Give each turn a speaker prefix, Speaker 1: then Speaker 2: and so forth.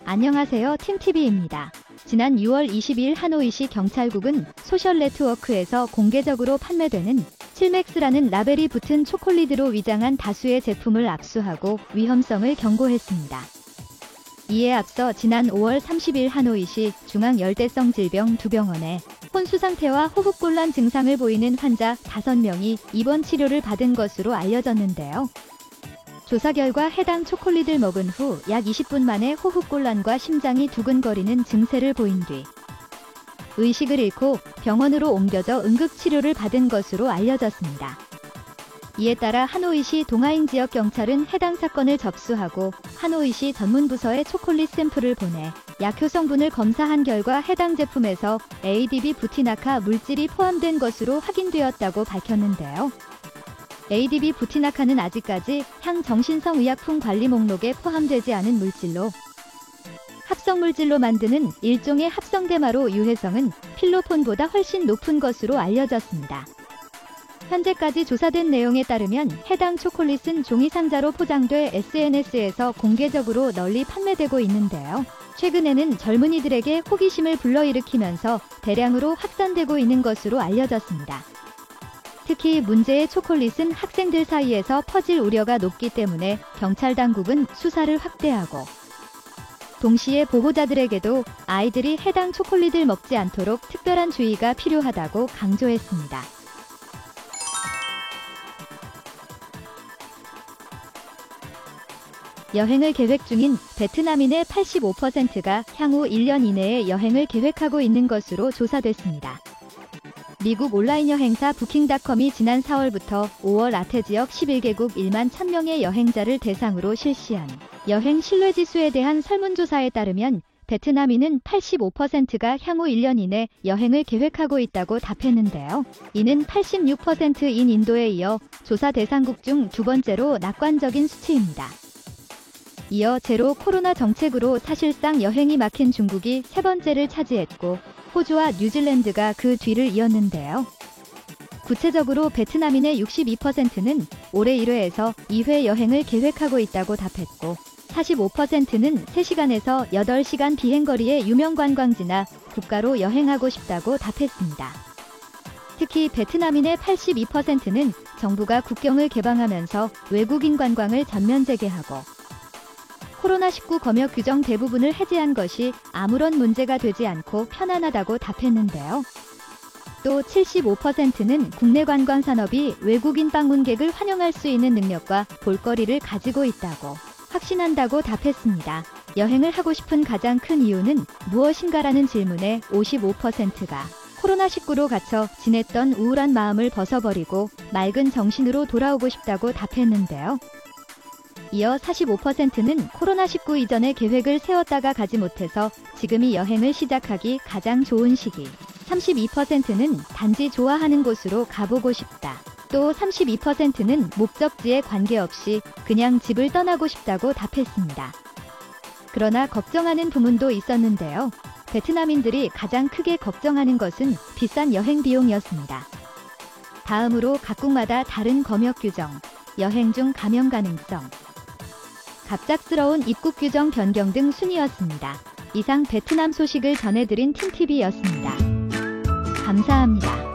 Speaker 1: 안녕하세요. 팀TV입니다. 지난 6월 22일 하노이시 경찰국은 소셜 네트워크에서 공개적으로 판매되는 칠맥스라는 라벨이 붙은 초콜릿으로 위장한 다수의 제품을 압수하고 위험성을 경고했습니다. 이에 앞서 지난 5월 30일 하노이시 중앙열대성질병2병원에 혼수 상태와 호흡곤란 증상을 보이는 환자 5명이 입원 치료를 받은 것으로 알려졌는데요. 조사 결과 해당 초콜릿을 먹은 후 약 20분 만에 호흡곤란과 심장이 두근거리는 증세를 보인 뒤 의식을 잃고 병원으로 옮겨져 응급치료를 받은 것으로 알려졌습니다. 이에 따라 하노이시 동아인 지역 경찰은 해당 사건을 접수하고 하노이시 전문부서에 초콜릿 샘플을 보내 약효 성분을 검사한 결과 해당 제품에서 ADB 부티나카 물질이 포함된 것으로 확인되었다고 밝혔는데요. ADB 부티나카는 아직까지 향정신성의약품 관리 목록에 포함되지 않은 물질로 합성물질로 만드는 일종의 합성대마로 유해성은 필로폰보다 훨씬 높은 것으로 알려졌습니다. 현재까지 조사된 내용에 따르면 해당 초콜릿은 종이 상자로 포장돼 SNS에서 공개적으로 널리 판매되고 있는데요. 최근에는 젊은이들에게 호기심을 불러일으키면서 대량으로 확산되고 있는 것으로 알려졌습니다. 특히 문제의 초콜릿은 학생들 사이에서 퍼질 우려가 높기 때문에 경찰 당국은 수사를 확대하고 동시에 보호자들에게도 아이들이 해당 초콜릿을 먹지 않도록 특별한 주의가 필요하다고 강조했습니다. 여행을 계획 중인 베트남인의 85%가 향후 1년 이내에 여행을 계획하고 있는 것으로 조사됐습니다. 미국 온라인 여행사 부킹닷컴이 지난 4월부터 5월 아태 지역 11개국 1만 1000명의 여행자를 대상으로 실시한 여행 신뢰지수에 대한 설문조사에 따르면 베트남인은 85%가 향후 1년 이내 여행을 계획하고 있다고 답했는데요. 이는 86%인 인도에 이어 조사 대상국 중 두 번째로 낙관적인 수치입니다. 이어 제로 코로나 정책으로 사실상 여행이 막힌 중국이 세 번째를 차지했고 호주와 뉴질랜드가 그 뒤를 이었는데요. 구체적으로 베트남인의 62%는 올해 1회에서 2회 여행을 계획하고 있다고 답했고 45%는 3시간에서 8시간 비행거리의 유명 관광지나 국가로 여행하고 싶다고 답했습니다. 특히 베트남인의 82%는 정부가 국경을 개방하면서 외국인 관광을 전면 재개하고 코로나19 검역 규정 대부분을 해제한 것이 아무런 문제가 되지 않고 편안하다고 답했는데요. 또 75%는 국내 관광 산업이 외국인 방문객을 환영할 수 있는 능력과 볼거리를 가지고 있다고 확신한다고 답했습니다. 여행을 하고 싶은 가장 큰 이유는 무엇인가라는 질문에 55%가 코로나19로 갇혀 지냈던 우울한 마음을 벗어버리고 맑은 정신으로 돌아오고 싶다고 답했는데요. 이어 45%는 코로나19 이전에 계획을 세웠다가 가지 못해서 지금이 여행을 시작하기 가장 좋은 시기. 32%는 단지 좋아하는 곳으로 가보고 싶다. 또 32%는 목적지에 관계없이 그냥 집을 떠나고 싶다고 답했습니다. 그러나 걱정하는 부문도 있었는데요. 베트남인들이 가장 크게 걱정하는 것은 비싼 여행 비용이었습니다. 다음으로 각국마다 다른 검역 규정, 여행 중 감염 가능성, 갑작스러운 입국 규정 변경 등 순이었습니다. 이상 베트남 소식을 전해드린 팀TV였습니다. 감사합니다.